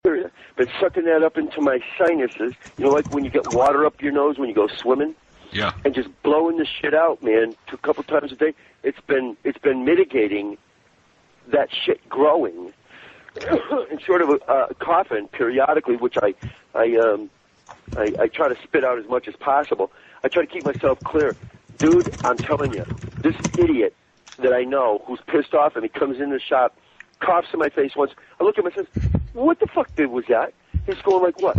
been sucking that up into my sinuses. You know, like when you get water up your nose when you go swimming. Yeah. And just blowing the shit out, man, a couple times a day. It's been mitigating that shit growing, and sort of coughing periodically, which I try to spit out as much as possible. I try to keep myself clear. Dude, I'm telling you, this idiot that I know who's pissed off and he comes in the shop, coughs in my face once. I look at him and says, "What the fuck was that?" He's going like, "What?"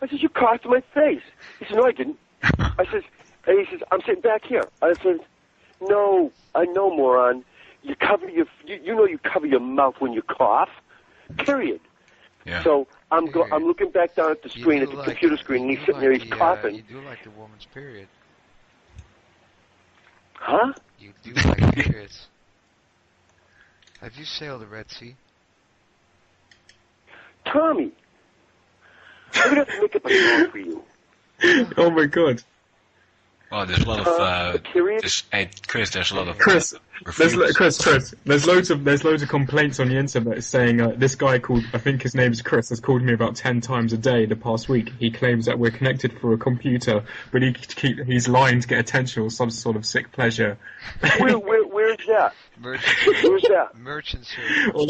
I says, "You coughed in my face." He says, "No, I didn't." I says, and he says, "I'm sitting back here." I said, "No, I know, moron. You cover you know you cover your mouth when you cough. Period." Yeah. So I'm looking back down at the screen, at the computer screen, and he's sitting there, he's coughing. You do like the woman's period. Huh? You do like periods. Have you sailed the Red Sea? Tommy, I'm going to have to make up a song for you. Oh my god. Well, there's a lot of Chris, there's a lot of Chris, there's loads of complaints on the internet saying this guy called, I think his name's Chris, has called me about 10 times a day the past week. He claims that we're connected through a computer, but he's lying to get attention or some sort of sick pleasure. Where's that? Where's that? Merchant Circle. Or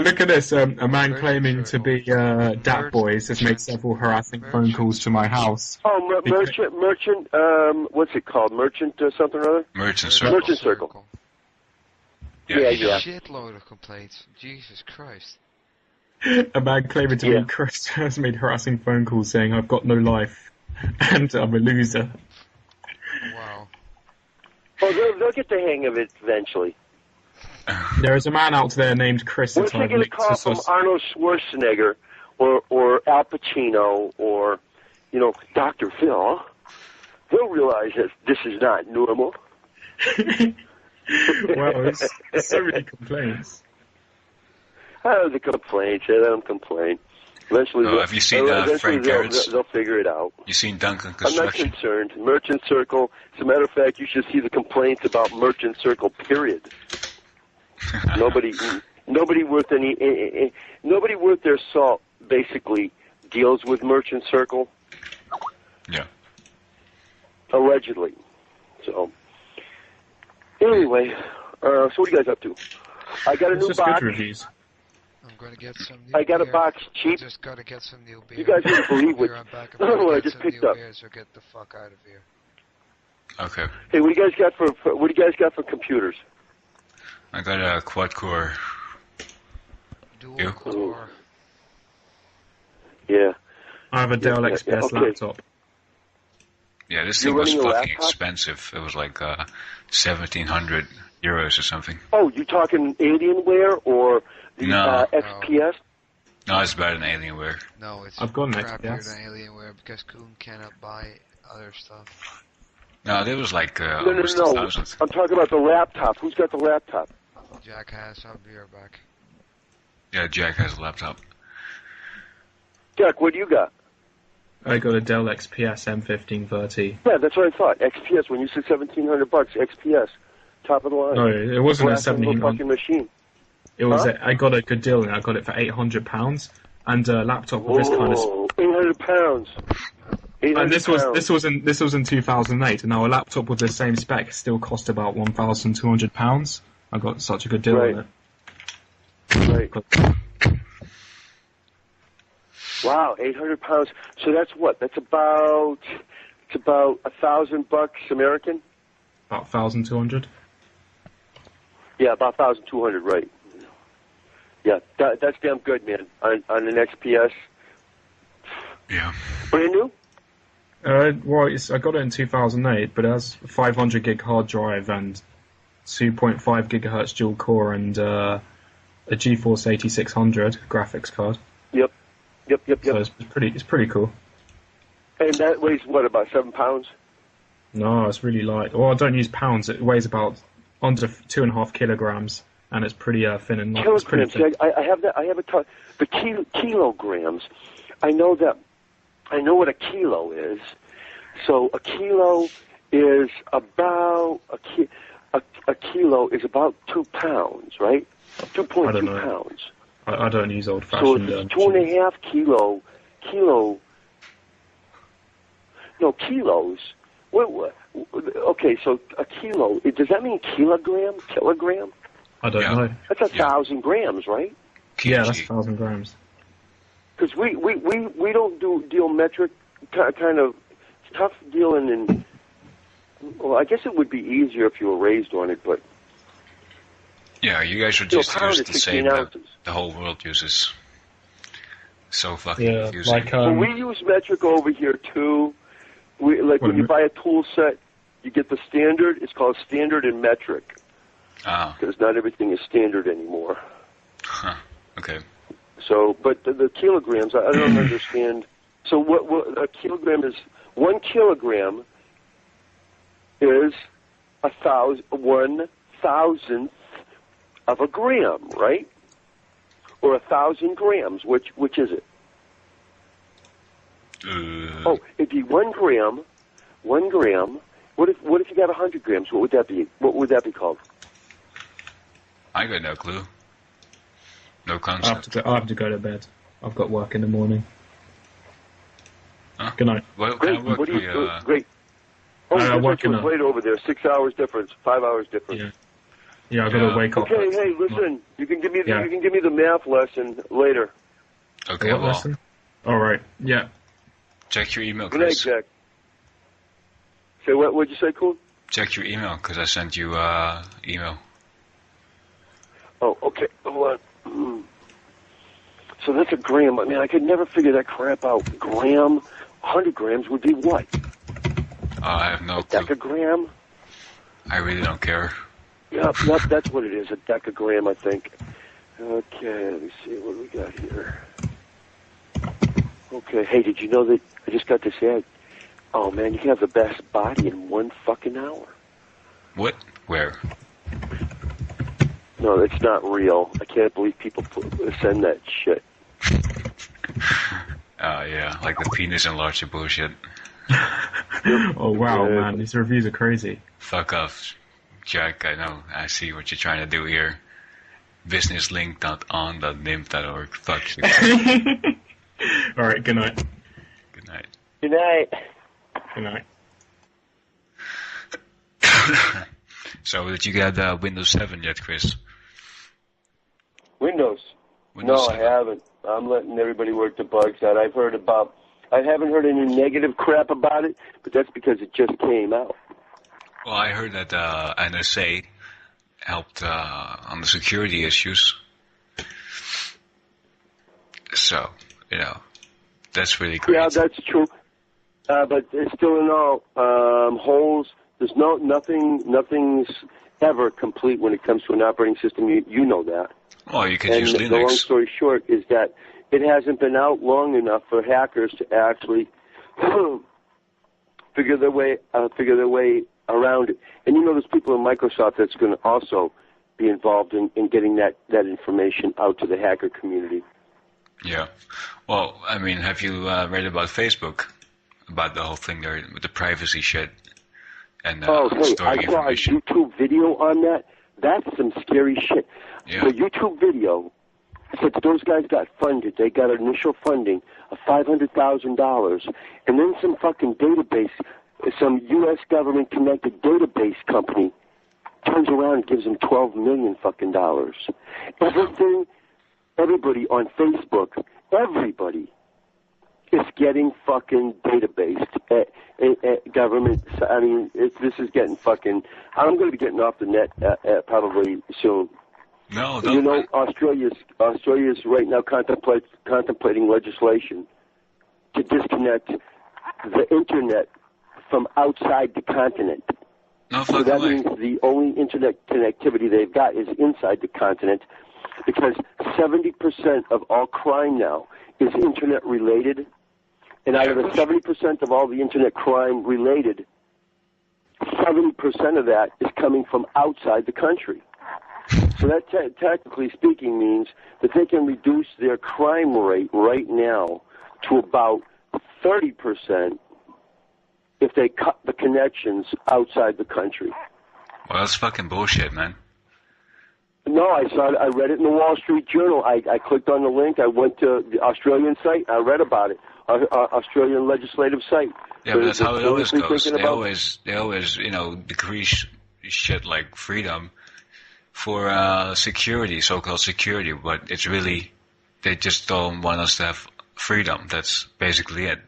look at this, a man claiming to be Dat Boys has made several harassing phone calls to my house. Oh, merchant, what's it called? Merchant something or other? Merchant Circle. Merchant Circle. Yeah. Shitload of complaints. Jesus Christ. A man claiming to be Chris has made harassing phone calls saying I've got no life and I'm a loser. Wow. Oh, they'll get the hang of it eventually. There is a man out there named Chris. Once they get a call from Arnold Schwarzenegger or Al Pacino or, Dr. Phil, they'll realize that this is not normal. Well, there's so many complaints. The complaints. I don't complain. Eventually, have you seen Frank Garrett's? They'll figure it out. You seen Duncan Construction? I'm not concerned. Merchant Circle. As a matter of fact, you should see the complaints about Merchant Circle. Period. Nobody worth nobody worth their salt basically deals with Merchant Circle. Yeah. Allegedly. So anyway, so what are you guys up to? I got a new box. Good reviews. I'm going to get some new I got beer. a box cheap. Just got to get some new beer. You guys wouldn't believe what I just picked up. Beer, so get the fuck out of here. Okay. Hey, what do you guys got for computers? I got a quad core. Dual core. Yeah. I have a Dell XPS laptop. Yeah, this thing was fucking expensive. It was like 1,700 euros or something. Oh, you talking Alienware or the XPS? No, it's better than Alienware. No, it's I've got an crappier XPS. than Alienware because Kuhn cannot buy other stuff. No, there was like No. almost 1,000. I'm talking about the laptop. Who's got the laptop? Jack has. I'll be right back. Yeah, Jack has a laptop. Jack, what do you got? I got a Dell XPS M1530. Yeah, that's what I thought. XPS. When you said $1,700, XPS, top of the line. No, it wasn't a $1,700 fucking machine. It was. I got a good deal, and I got it for £800, and a laptop with this kind of. £800. And this was in 2008, and now a laptop with the same spec still cost about £1,200. I got such a good deal on it. Right. Wow, £800. So that's what? That's about $1,000 American. About 1,200. Yeah, about 1,200. Right. Yeah, that's damn good, man. On an XPS. Yeah. Brand new. Well, I got it in 2008, but it has 500 gig hard drive and 2.5 gigahertz dual core and a GeForce 8600 graphics card. Yep. So it's pretty cool. And that weighs what, about 7 pounds? No, it's really light. Well, I don't use pounds. It weighs about under 2.5 kilograms, and it's pretty thin and light. Kilograms. I have that. I have the kilograms. I know what a kilo is. So a kilo is about a kilo is about 2 pounds, right? 2.2 pounds. I don't use old-fashioned. So it's 2.5 kilos. Okay, so a kilo. Does that mean kilogram? Kilogram? I don't know. That's 1,000 grams, right? Yeah, that's 1,000 grams. Because we don't deal metric kind of tough dealing in. Well, I guess it would be easier if you were raised on it, but. Yeah, you guys should just use the same that the whole world uses. So fucking confusing. Like, well, we use metric over here too. When you buy a tool set, you get the standard. It's called standard and metric. Because not everything is standard anymore. Huh. Okay. So, but the kilograms, I don't understand. So what a kilogram is? 1 kilogram is 1,000th of a gram, right? Or 1,000 grams. Which is it? It'd be 1 gram. 1 gram. What if you got 100 grams? What would that be? What would that be called? I got no clue. No concept. I have to go to bed. I've got work in the morning. Huh? Good night. Well, great. Great. Oh, I work in late over there. 6 hours difference. 5 hours difference. Yeah, I got to wake up. Okay, hey, listen. You can give me the math lesson later. Okay, what lesson? All right. Yeah. Check your email, Good night, Chris. Jack. Say what? What'd you say, Cool? Check your email because I sent you email. Oh, okay. Hold on. So that's a gram. I mean, I could never figure that crap out. Gram, 100 grams would be what? I have no clue. Decagram? I really don't care. Yep, that's what it is. A decagram, I think. Okay, let me see. What do we got here? Okay, hey, did you know that I just got this ad? Oh, man, you can have the best body in 1 fucking hour. What? Where? No, it's not real. I can't believe people send that shit. Yeah, like the penis enlarger bullshit. Oh, wow, man, these reviews are crazy. Fuck off, Jack. I know. I see what you're trying to do here. Businesslink.on.nim.org. Fuck you. All right, good night. Good night. Good night. Good night. So, did you get Windows 7 yet, Chris? Windows 7. I haven't. I'm letting everybody work the bugs out. I haven't heard any negative crap about it, but that's because it just came out. Well, I heard that NSA helped on the security issues. So, that's really great. Yeah, that's true. But it's still in all holes. There's nothing's ever complete when it comes to an operating system. You know that. Well, you can use Linux. The long story short is that it hasn't been out long enough for hackers to actually figure their way around it. And there's people in Microsoft that's going to also be involved in getting that information out to the hacker community. Yeah. Well, I mean, have you read about Facebook? About the whole thing there with the privacy shit and hey, I saw a YouTube video on that. That's some scary shit. Yeah. The YouTube video said those guys got funded. They got initial funding of $500,000, and then some fucking database, some U.S. government connected database company turns around and gives them $12 million fucking dollars. Everybody on Facebook, everybody is getting fucking database government. I mean, this is getting fucking. I'm going to be getting off the net probably soon. No, don't. Australia's right now contemplating legislation to disconnect the internet from outside the continent. No so that means the only internet connectivity they've got is inside the continent, because 70% of all crime now is internet related, and out of the 70% of all the internet crime related, 70% of that is coming from outside the country. So that technically speaking means that they can reduce their crime rate right now to about 30% if they cut the connections outside the country. Well, that's fucking bullshit, man. No, I saw it. I read it in the Wall Street Journal. I clicked on the link. I went to the Australian site. I read about it. Australian legislative site. Yeah, So but that's how it always seriously goes. thinking They always, decrease shit like freedom for security, so-called security. But it's really, they just don't want us to have freedom. That's basically it.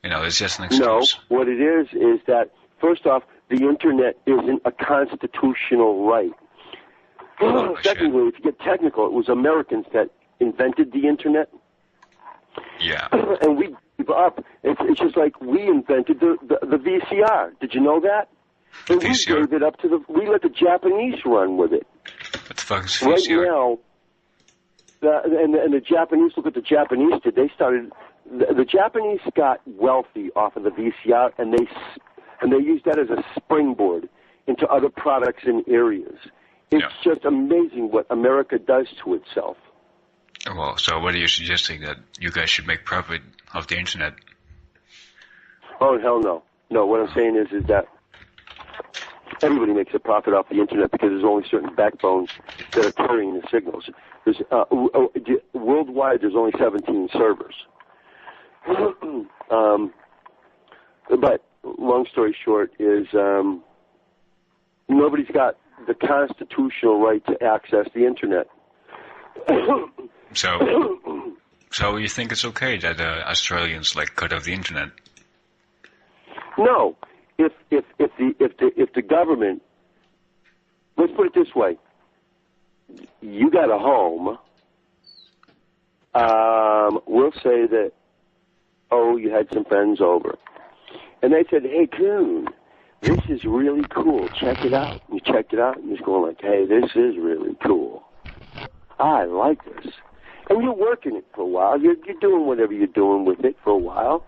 It's just an excuse. No, what it is that, first off, the Internet isn't a constitutional right. Oh, Secondly, if you get technical, it was Americans that invented the Internet. Yeah. And we gave up. It's just like we invented the VCR. Did you know that? And VCR? we gave it up to we let the Japanese run with it. What the fuck is Right VCR? now, and the Japanese, look what the Japanese did. They started, the Japanese got wealthy off of the VCR, and they used that as a springboard into other products and areas. It's just amazing what America does to itself. Well, so what are you suggesting, that you guys should make profit of the Internet? Oh, hell no. No, what I'm saying is that everybody makes a profit off the Internet because there's only certain backbones that are carrying the signals. There's, worldwide, there's only 17 servers. But long story short is nobody's got the constitutional right to access the Internet. So you think it's okay that Australians cut off the Internet? No, if the government, let's put it this way, you got a home. We'll say that, you had some friends over, and they said, "Hey, Coon, this is really cool. Check it out." You checked it out, and you're going like, "Hey, this is really cool. I like this." And you're working it for a while. You're doing whatever you're doing with it for a while.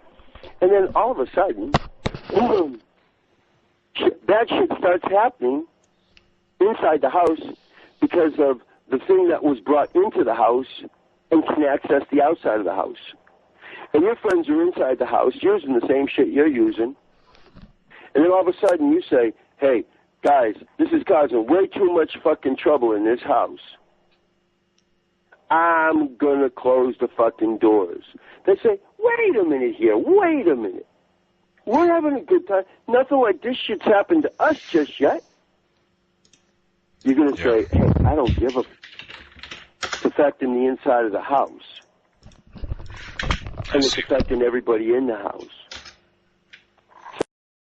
And then all of a sudden, bad shit starts happening inside the house because of the thing that was brought into the house and can access the outside of the house. And your friends are inside the house using the same shit you're using. And then all of a sudden you say, "Hey, guys, this is causing way too much fucking trouble in this house. I'm gonna close the fucking doors." They say, "Wait a minute here, wait a minute. We're having a good time. Nothing like this shit's happened to us just yet." You're gonna say, "Hey, I don't give a it's affecting the inside of the house. And it's affecting everybody in the house."